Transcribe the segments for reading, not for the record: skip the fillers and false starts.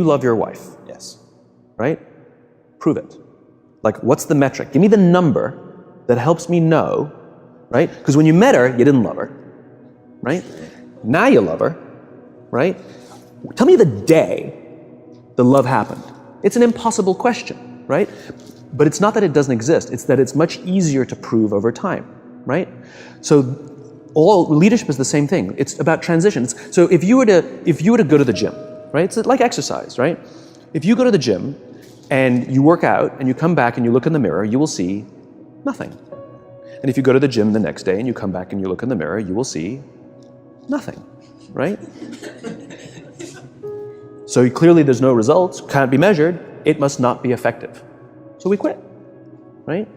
You love your wife, Yes. right? Prove it. Like, what's the metric? Give me the number that helps me know, right? Because when you met her, you didn't love her, right? Now you love her, right? Tell me the day the love happened. It's an impossible question, right? But it's not that it doesn't exist, it's that it's much easier to prove over time, right? So all leadership is the same thing. It's about transitions. So if you were to go to the gym, right? It's like exercise, right? If you go to the gym and you work out and you come back and you look in the mirror, you will see nothing. And if you go to the gym the next day and you come back and you look in the mirror, you will see nothing, right? So clearly there's no results, can't be measured, it must not be effective. So we quit, right?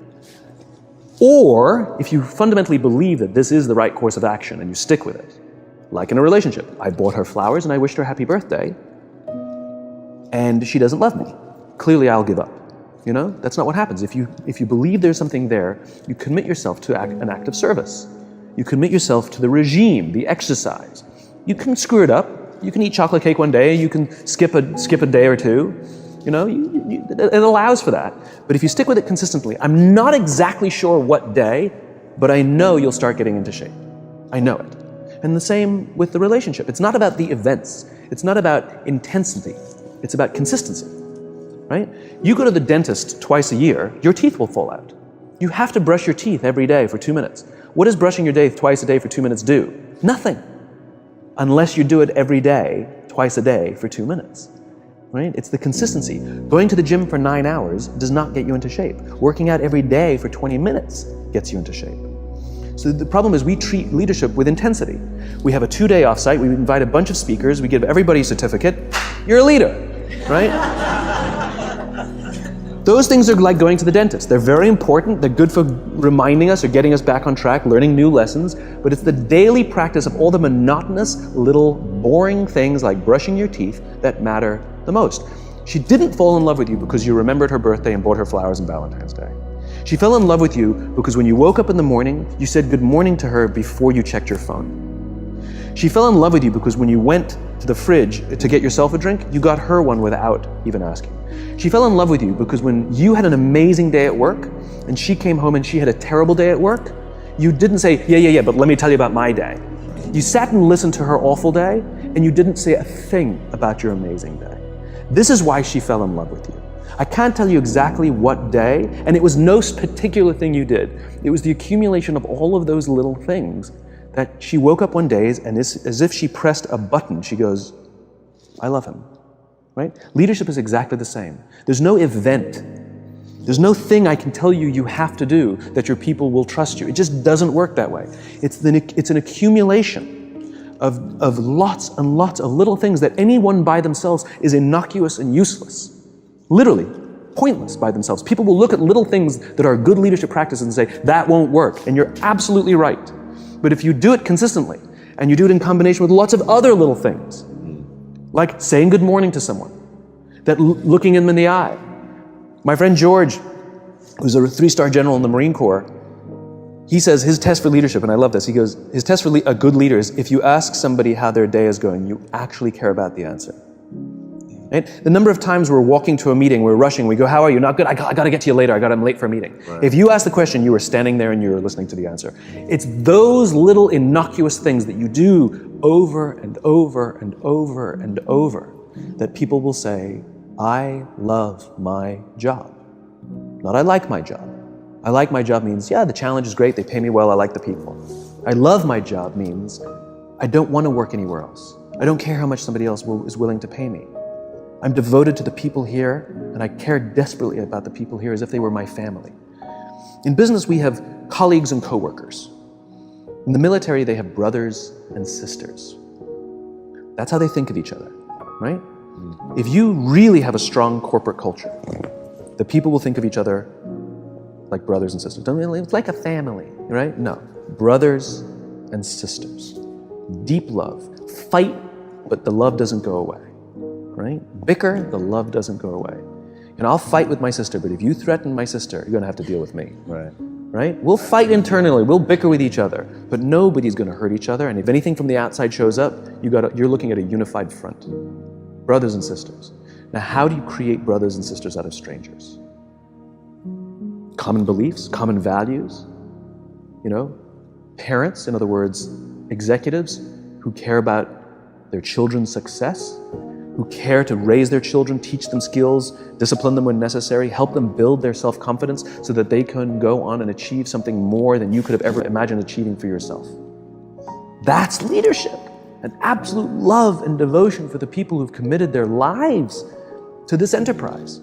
Or if you fundamentally believe that this is the right course of action and you stick with it, like in a relationship, I bought her flowers and I wished her happy birthday, and she doesn't love me. Clearly I'll give up. You know, that's not what happens. If you believe there's something there, you commit yourself to an act of service. You commit yourself to the regime, the exercise. You can screw it up. You can eat chocolate cake one day, you can skip a day or two. You know, it allows for that. But if you stick with it consistently, I'm not exactly sure what day, but I know you'll start getting into shape. I know it. And the same with the relationship. It's not about the events. It's not about intensity. It's about consistency, right? You go to the dentist twice a year, your teeth will fall out. You have to brush your teeth every day for 2 minutes. What does brushing your teeth twice a day for 2 minutes do? Nothing. Unless you do it every day, twice a day for 2 minutes, right? It's the consistency. Going to the gym for 9 hours does not get you into shape. Working out every day for 20 minutes gets you into shape. So the problem is we treat leadership with intensity. We have a 2-day offsite, we invite a bunch of speakers, we give everybody a certificate, you're a leader, right? Those things are like going to the dentist. They're very important, they're good for reminding us or getting us back on track, learning new lessons, but it's the daily practice of all the monotonous, little, boring things like brushing your teeth that matter the most. She didn't fall in love with you because you remembered her birthday and bought her flowers on Valentine's Day. She fell in love with you because when you woke up in the morning, you said good morning to her before you checked your phone. She fell in love with you because when you went to the fridge to get yourself a drink, you got her one without even asking. She fell in love with you because when you had an amazing day at work and she came home and she had a terrible day at work, you didn't say, yeah, but let me tell you about my day. You sat and listened to her awful day and you didn't say a thing about your amazing day. This is why she fell in love with you. I can't tell you exactly what day, and it was no particular thing you did. It was the accumulation of all of those little things that she woke up one day and as if she pressed a button, she goes, I love him, right? Leadership is exactly the same. There's no event. There's no thing I can tell you you have to do that your people will trust you. It just doesn't work that way. It's an accumulation of lots and lots of little things that anyone by themselves is innocuous and useless. Literally, pointless by themselves. People will look at little things that are good leadership practices and say, that won't work, and you're absolutely right. But if you do it consistently, and you do it in combination with lots of other little things, like saying good morning to someone, that looking them in the eye. My friend George, who's a 3-star general in the Marine Corps, he says his test for leadership, and I love this, he goes, his test for a good leader is if you ask somebody how their day is going, you actually care about the answer. Right? The number of times we're walking to a meeting, we're rushing, we go, how are you? Not good, I gotta get to you later, I'm late for a meeting. Right. If you ask the question, you were standing there and you were listening to the answer. It's those little innocuous things that you do over and over and over and over that people will say, I love my job. Not I like my job. I like my job means, yeah, the challenge is great, they pay me well, I like the people. I love my job means, I don't want to work anywhere else. I don't care how much somebody else is willing to pay me. I'm devoted to the people here, and I care desperately about the people here as if they were my family. In business, we have colleagues and coworkers. In the military, they have brothers and sisters. That's how they think of each other, right? If you really have a strong corporate culture, the people will think of each other like brothers and sisters. It's like a family, right? No, brothers and sisters. Deep love. Fight, but the love doesn't go away. Right? Bicker, the love doesn't go away. And I'll fight with my sister, but if you threaten my sister, you're gonna have to deal with me. Right. Right? We'll fight internally, we'll bicker with each other, but nobody's gonna hurt each other, and if anything from the outside shows up, you're looking at a unified front. Brothers and sisters. Now, how do you create brothers and sisters out of strangers? Common beliefs, common values, parents, in other words, executives who care about their children's success, who care to raise their children, teach them skills, discipline them when necessary, help them build their self-confidence so that they can go on and achieve something more than you could have ever imagined achieving for yourself. That's leadership, an absolute love and devotion for the people who've committed their lives to this enterprise.